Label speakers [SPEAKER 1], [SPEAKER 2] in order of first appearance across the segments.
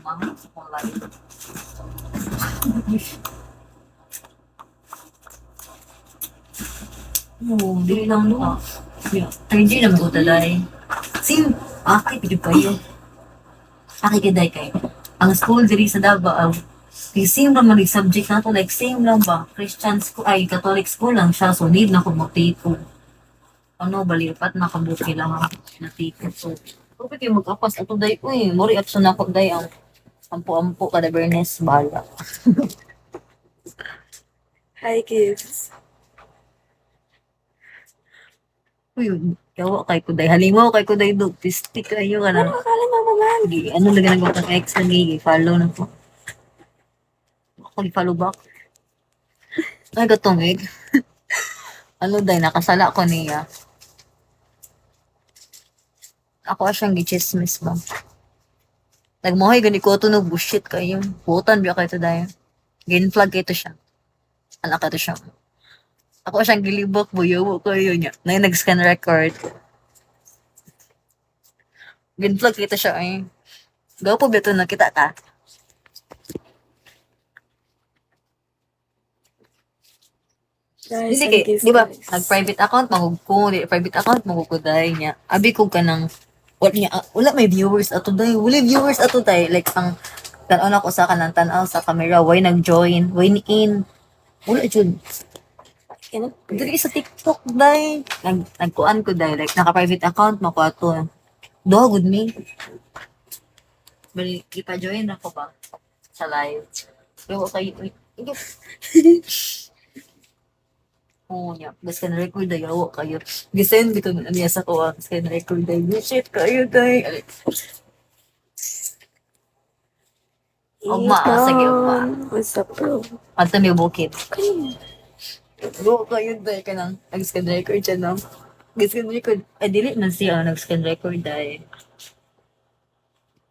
[SPEAKER 1] mahal sa kong life. Oo, di lang no. Ay, hindi naman ko talay. Sim, aki, pwede pa yun. Aki kiday kay. Ang school diri sa Davao, di same lang man yung subject na to, like same lang ba? Christian school, ay, Catholic school lang siya, so need na ko mag-take. Ano, balipat, nakabuti lang ako na ticket. So, kapit yung mag-apas ato day, uy, mori action ako day ang ampo-ampo kada Bernes, bala.
[SPEAKER 2] Hi, kids.
[SPEAKER 1] Uy, kawa kay ko day, halimaw kay ko day do, pistik kayo ka
[SPEAKER 2] Ano
[SPEAKER 1] na.
[SPEAKER 2] akala mo, mama?
[SPEAKER 1] Sige, ano lagi nagawa ka ex lagi, follow na po. Ako follow back. Ay, gatong egg. Ano day, nakasala ko niya. Ako siyang gichismis ba? Nagmohay gani ko tunog bullshit kayo. Putan biya kayo to dayo. Gain flag ito siya. Anak ito siya. Ako siyang gilibok, buyo ko yun niya. Na yung nag-scan record. Ginplug kita siya ay. Gaw po beto na kita ka.
[SPEAKER 2] Guys,
[SPEAKER 1] Hindi
[SPEAKER 2] and
[SPEAKER 1] kay,
[SPEAKER 2] kids,
[SPEAKER 1] di ba,
[SPEAKER 2] guys.
[SPEAKER 1] nag-private account, magugko, di, private account, maguguday niya. Abi ko ka ng, wala niya, wala may viewers ato day. Wala viewers ato day. Like, ang, tanaw na ko sa kanang tanaw sa camera, why nag-join, why ni-in. Wala jud.
[SPEAKER 2] Cannot
[SPEAKER 1] Dili sa TikTok day. Nagkuan ko day, like, naka-private account, makuha to. Do, good me. Bali, ipa-join ako ba? Sa live. Pero kayo, oo niya. Gas ka na-record ay awa kayo. Gisend dito na niya sa kuha. Gas ka na-record ay shit kayo day. Ugma, sige ugma.
[SPEAKER 2] What's up, bro?
[SPEAKER 1] At may bukid.
[SPEAKER 2] Kanina.
[SPEAKER 1] Go kayo day ka nang nag-scan record siya nang. Gas ka record. Ay, dili man siya nag-scan record day.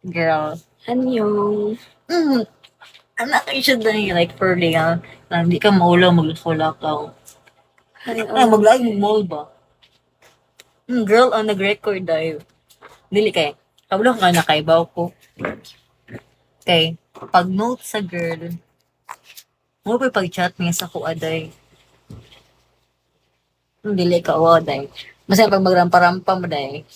[SPEAKER 1] Girl.
[SPEAKER 2] Anyong.
[SPEAKER 1] Anak kayo siya day. Like, for real. Hindi ka maulaw, maglulakaw.
[SPEAKER 2] Hi,
[SPEAKER 1] Ay, maglaag mo mall ba? Girl, ang nag-record dahil. Dili kay. Kabalo ka na kay ko. Kay, pag note sa girl, mo pa pag-chat niya sa ko aday. Dili ka awa day. Masaya pag magrampa-rampa mo day.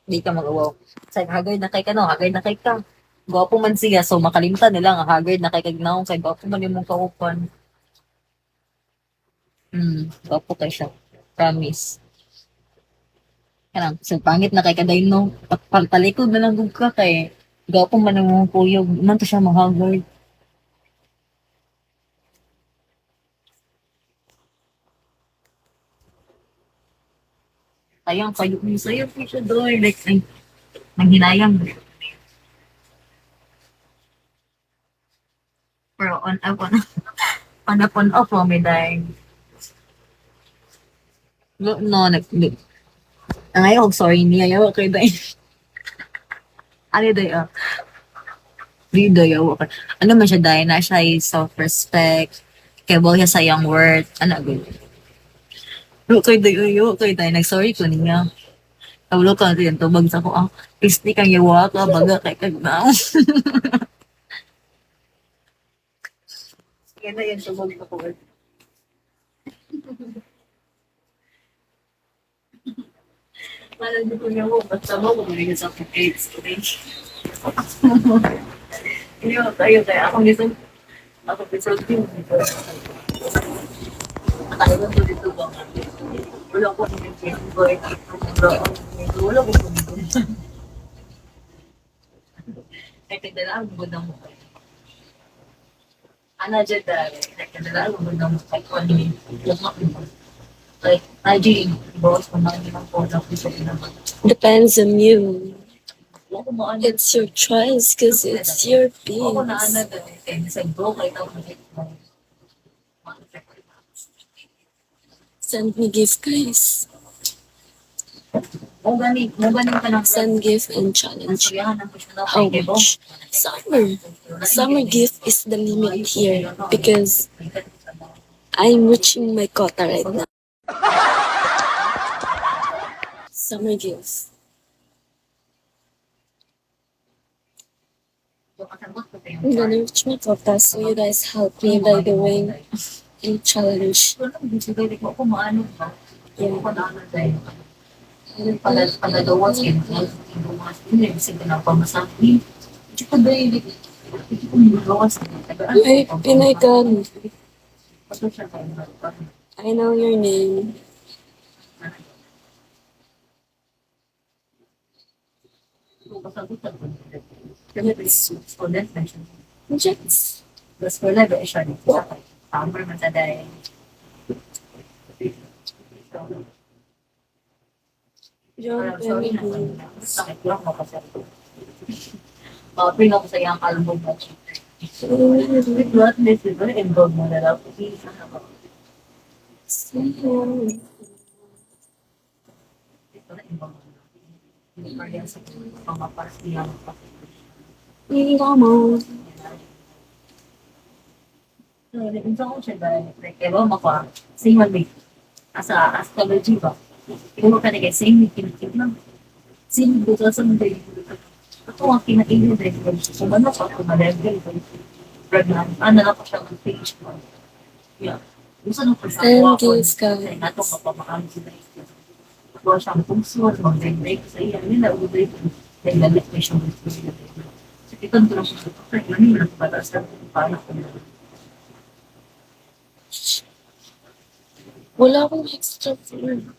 [SPEAKER 1] Di ka mag-awaw. Say, hagard na kay ka no, hagard na kay ka. Gwapo man siya, so makalimtan nila nga hagard na kay kagnaong kay gwapo man yung mong kaupan. Gwapo kay siya. Promise. Kanang, sa pangit na kay kaday no, pagtalikod na lang gug ka kay gwapo man ang mong kuyog, man to siya mahagard. Sayang kayo kung sa'yo po siya doon. Like, ay, nanghinayang. Pero on up, on off, may dahil. No, ang ayaw, sorry niya, ayaw kayo dahil. Ano dahil, di dahil, ano man siya dahil, na siya ay self-respect, kaya ba siya sayang word, ano, good. Ayaw kayo dahil, nag-sorry ko niya. Tawlo ka rin, tubag sa ko, pisti kang yawa ka, baga kay kagnaw. Yan na yan, tubag sa ko. Malam ko niya mo, basta mo, kung hindi sa grades ko rin. Hindi ako tayo, kaya ako gusto din. Tayo ko dito ba? Wala ko nang boy. Wala ko dito. Ay, kagdala ang budang mo. Ana dyan dahil, kagdala ang budang mo. Ay, kung ano yun. Like, IG, boss, kung ano yung phone ako sa naman.
[SPEAKER 2] Depends on you.
[SPEAKER 1] Wala ko maano.
[SPEAKER 2] It's your choice because it's your
[SPEAKER 1] Ako na
[SPEAKER 2] peace.
[SPEAKER 1] ano dahil, kaya nasa bro, kahit ako
[SPEAKER 2] Send me gift, guys.
[SPEAKER 1] mo ganing ka lang
[SPEAKER 2] Send gift and challenge.
[SPEAKER 1] Kuyahan ang gusto na
[SPEAKER 2] How
[SPEAKER 1] kay Kebo.
[SPEAKER 2] much? Summer gift is the limit here because I'm reaching my quota right now. Summer gift. I'm gonna reach my quota, so you guys help me by doing a challenge. Yeah.
[SPEAKER 1] Panadawas yun. Hindi kasi pinapamasabi. Hindi ko dahil hindi ko nilawas.
[SPEAKER 2] Ay, Pinaygan, I know your name. Jets.
[SPEAKER 1] Tapos ko lang ba siya dito sa camera mataday.
[SPEAKER 2] John
[SPEAKER 1] Sorry na.
[SPEAKER 2] Kennedy.
[SPEAKER 1] Sakit lang mo kasi. Bring ako sa iyang album na siya. Not this is very involved mo na lang. Ito na involved mo na. Hindi pa yan sa mga paras niya.
[SPEAKER 2] Hindi ka mo.
[SPEAKER 1] So, unsa ko siya dahil, like, ewan mo ka, same one week. Asa astrology ba? Ikaw ka na kay same week, kinakit lang. Same week, sa Sunday. Ako ang kinakilid eh. Kung ano pa, kung ma-level, pregnant. Ano na ko siya ang page mo. Yeah. Gusto nung
[SPEAKER 2] Thank you, Sky.
[SPEAKER 1] Kaya nga ito, kapamakaan sila. Ako siyang puso, mag-break sa iya. Nila, ulit. Dahil lalit may siyang gusto sila. So, ito ko lang siya. Kaya nga nila, pataas na paano ko na.
[SPEAKER 2] Wala akong extra food.